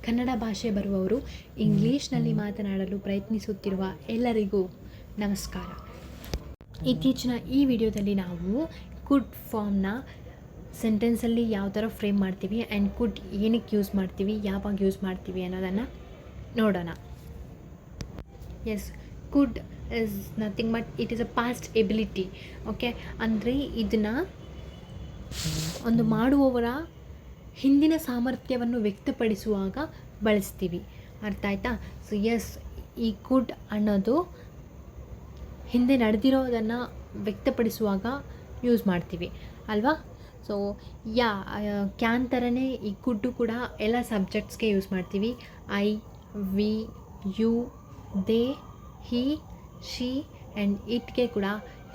ಕನ್ನಡ ಭಾಷೆ ಬರುವವರು ಇಂಗ್ಲೀಷ್ನಲ್ಲಿ ಮಾತನಾಡಲು ಪ್ರಯತ್ನಿಸುತ್ತಿರುವ ಎಲ್ಲರಿಗೂ ನಮಸ್ಕಾರ. ಇತ್ತೀಚಿನ ಈ ವಿಡಿಯೋದಲ್ಲಿ ನಾವು ಕುಡ್ ಫಾರ್ಮ್ನ ಸೆಂಟೆನ್ಸಲ್ಲಿ ಯಾವ ಥರ ಫ್ರೇಮ್ ಮಾಡ್ತೀವಿ ಆ್ಯಂಡ್ ಕುಡ್ ಏನಕ್ಕೆ ಯೂಸ್ ಮಾಡ್ತೀವಿ, ಯಾವಾಗ ಯೂಸ್ ಮಾಡ್ತೀವಿ ಅನ್ನೋದನ್ನು ನೋಡೋಣ. Yes, could is nothing but it is a past ability. Okay, ಅಂದರೆ ಇದನ್ನು ಒಂದು ಮಾಡುವವರ ಹಿಂದಿನ ಸಾಮರ್ಥ್ಯವನ್ನು ವ್ಯಕ್ತಪಡಿಸುವಾಗ ಬಳಸ್ತೀವಿ. ಅರ್ಥ ಆಯ್ತಾ? ಸೊ ಎಸ್, ಈ ಕುಡ್ ಅನ್ನೋದು ಹಿಂದೆ ನಡೆದಿರೋದನ್ನು ವ್ಯಕ್ತಪಡಿಸುವಾಗ ಯೂಸ್ ಮಾಡ್ತೀವಿ ಅಲ್ವಾ? ಸೊ ಕ್ಯಾನ್ ಥರನೇ ಈ ಕುಡ್ಡು ಕೂಡ ಎಲ್ಲ ಸಬ್ಜೆಕ್ಟ್ಸ್ಗೆ ಯೂಸ್ ಮಾಡ್ತೀವಿ. I, we, you, they, he, she and ಇಟ್ಗೆ ಕೂಡ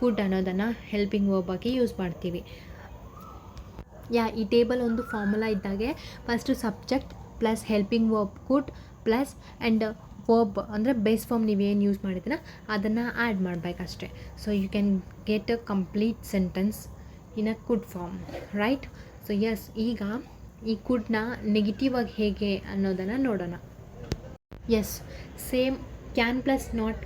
ಕುಡ್ ಅನ್ನೋದನ್ನು ಹೆಲ್ಪಿಂಗ್ ವರ್ಬ್ ಆಗಿ ಯೂಸ್ ಮಾಡ್ತೀವಿ. ಈ ಟೇಬಲ್ ಒಂದು ಫಾರ್ಮುಲಾ ಇದ್ದಾಗೆ first subject plus helping verb could plus and verb ಅಂದರೆ ಬೇಸ್ ಫಾರ್ಮ್ ನೀವೇನು ಯೂಸ್ ಮಾಡಿದ್ರೆ ಅದನ್ನು ಆ್ಯಡ್ ಮಾಡಬೇಕಷ್ಟೆ. So you can get a complete sentence in a could form, right? So yes, ಈಗ ಈ ಕುಡ್ನ ನೆಗೆಟಿವ್ ಆಗಿ ಹೇಗೆ ಅನ್ನೋದನ್ನು ನೋಡೋಣ. Yes, same can plus not,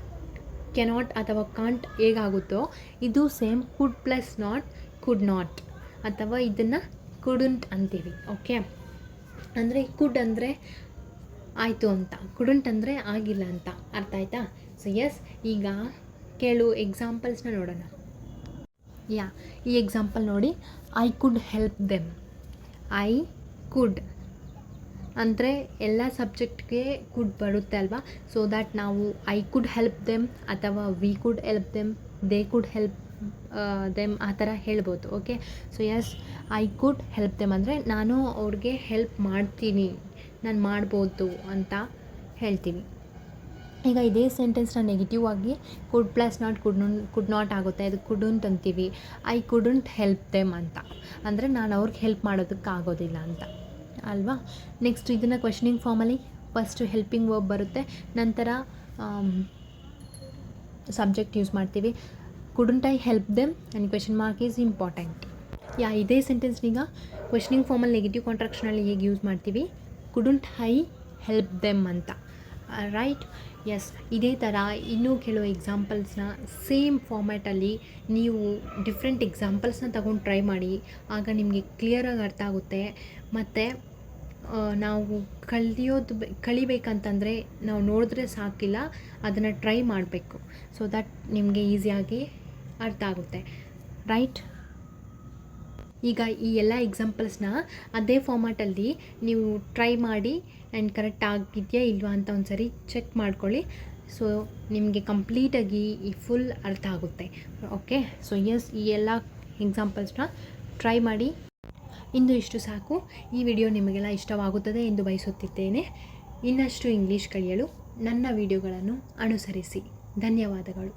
cannot ಅಥವಾ ಕಾಂಟ್ ಹೇಗಾಗುತ್ತೋ ಇದು same could plus not, could not ಅಥವಾ ಇದನ್ನು ಕುಡುಂಟ್ ಅಂತೀವಿ. ಓಕೆ, ಅಂದರೆ ಕುಡ್ ಅಂದರೆ ಆಯಿತು ಅಂತ, ಕುಡುಂಟ್ ಅಂದರೆ ಆಗಿಲ್ಲ ಅಂತ. ಅರ್ಥ ಆಯ್ತಾ? ಸೊ ಎಸ್, ಈಗ ಕೆಲವು ಎಕ್ಸಾಂಪಲ್ಸ್ನ ನೋಡೋಣ. ಈ ಎಕ್ಸಾಂಪಲ್ ನೋಡಿ. I could help them. I could ಅಂದರೆ ಎಲ್ಲ ಸಬ್ಜೆಕ್ಟ್ಗೆ ಕುಡ್ ಬರುತ್ತೆ ಅಲ್ವಾ? ಸೊ ದ್ಯಾಟ್ ನಾವು ಐ ಕುಡ್ ಹೆಲ್ಪ್ ದೆಮ್ ಅಥವಾ we could help them, they could help them ಆ ಥರ ಹೇಳ್ಬೋದು. Okay, so yes, I could help them ಅಂದರೆ ನಾನು ಅವ್ರಿಗೆ ಹೆಲ್ಪ್ ಮಾಡ್ತೀನಿ, ನಾನು ಮಾಡ್ಬೋದು ಅಂತ ಹೇಳ್ತೀವಿ. ಈಗ ಇದೇ ಸೆಂಟೆನ್ಸ್ನ ನೆಗೆಟಿವ್ ಆಗಿ ಕುಡ್ ಪ್ಲಸ್ ನಾಟ್ ಕುಡ್ ನಾಟ್ ಆಗುತ್ತೆ, ಅದು ಕುಡುಂಟ್ ಅಂತೀವಿ. ಐ ಕುಡುಂಟ್ ಹೆಲ್ಪ್ ದೆಮ್ ಅಂತ ಅಂದರೆ ನಾನು ಅವ್ರಿಗೆ ಹೆಲ್ಪ್ ಮಾಡೋದಕ್ಕಾಗೋದಿಲ್ಲ ಅಂತ ಅಲ್ವಾ? ನೆಕ್ಸ್ಟ್ ಇದನ್ನು ಕ್ವೆಶ್ಚನಿಂಗ್ ಫಾರ್ಮಲ್ಲಿ ಫಸ್ಟು ಹೆಲ್ಪಿಂಗ್ ವರ್ಬ್ ಬರುತ್ತೆ, ನಂತರ ಸಬ್ಜೆಕ್ಟ್ ಯೂಸ್ ಮಾಡ್ತೀವಿ. Couldn't I help them and question mark is important. ಇದೇ ಸೆಂಟೆನ್ಸ್ನೀಗ ಕ್ವೆಶ್ಚನಿಂಗ್ ಫಾರ್ಮಲ್ಲಿ ನೆಗೆಟಿವ್ ಕಾಂಟ್ರಾಕ್ಷನಲ್ಲಿ ಹೇಗೆ ಯೂಸ್ ಮಾಡ್ತೀವಿ? ಕುಡುಂಟ್ ಐ ಹೆಲ್ಪ್ ದೆಮ್ ಅಂತ, ರೈಟ್? ಎಸ್, ಇದೇ ಥರ ಇನ್ನೂ ಕೆಲವು ಎಕ್ಸಾಂಪಲ್ಸ್ನ ಸೇಮ್ ಫಾರ್ಮ್ಯಾಟಲ್ಲಿ ನೀವು ಡಿಫ್ರೆಂಟ್ ಎಕ್ಸಾಂಪಲ್ಸ್ನ ತಗೊಂಡು ಟ್ರೈ ಮಾಡಿ. ಆಗ ನಿಮಗೆ ಕ್ಲಿಯರಾಗಿ ಅರ್ಥ ಆಗುತ್ತೆ. ಮತ್ತು ನಾವು ಕಲಿಬೇಕಂತಂದರೆ ನಾವು ನೋಡಿದ್ರೆ ಸಾಕಿಲ್ಲ, ಅದನ್ನು ಟ್ರೈ ಮಾಡಬೇಕು. ಸೊ ದಟ್ ನಿಮಗೆ ಈಸಿಯಾಗಿ ಅರ್ಥ ಆಗುತ್ತೆ, ರೈಟ್? ಈಗ ಈ ಎಲ್ಲ ಎಕ್ಸಾಂಪಲ್ಸ್ನ ಅದೇ ಫಾರ್ಮ್ಯಾಟಲ್ಲಿ ನೀವು ಟ್ರೈ ಮಾಡಿ ಆ್ಯಂಡ್ ಕರೆಕ್ಟ್ ಆಗಿದೆಯಾ ಇಲ್ವಾ ಅಂತ ಒಂದು ಸರಿ ಚೆಕ್ ಮಾಡ್ಕೊಳ್ಳಿ. ಸೊ ನಿಮಗೆ ಕಂಪ್ಲೀಟಾಗಿ ಈ ಫುಲ್ ಅರ್ಥ ಆಗುತ್ತೆ. ಓಕೆ, ಸೊ ಎಸ್, ಈ ಎಲ್ಲ ಎಕ್ಸಾಂಪಲ್ಸ್ನ ಟ್ರೈ ಮಾಡಿ. ಇಂದು ಇಷ್ಟು ಸಾಕು. ಈ ವಿಡಿಯೋ ನಿಮಗೆಲ್ಲ ಇಷ್ಟವಾಗುತ್ತದೆ ಎಂದು ಬಯಸುತ್ತಿದ್ದೇನೆ. ಇನ್ನಷ್ಟು ಇಂಗ್ಲೀಷ್ ಕಲಿಯಲು ನನ್ನ ವಿಡಿಯೋಗಳನ್ನು ಅನುಸರಿಸಿ. ಧನ್ಯವಾದಗಳು.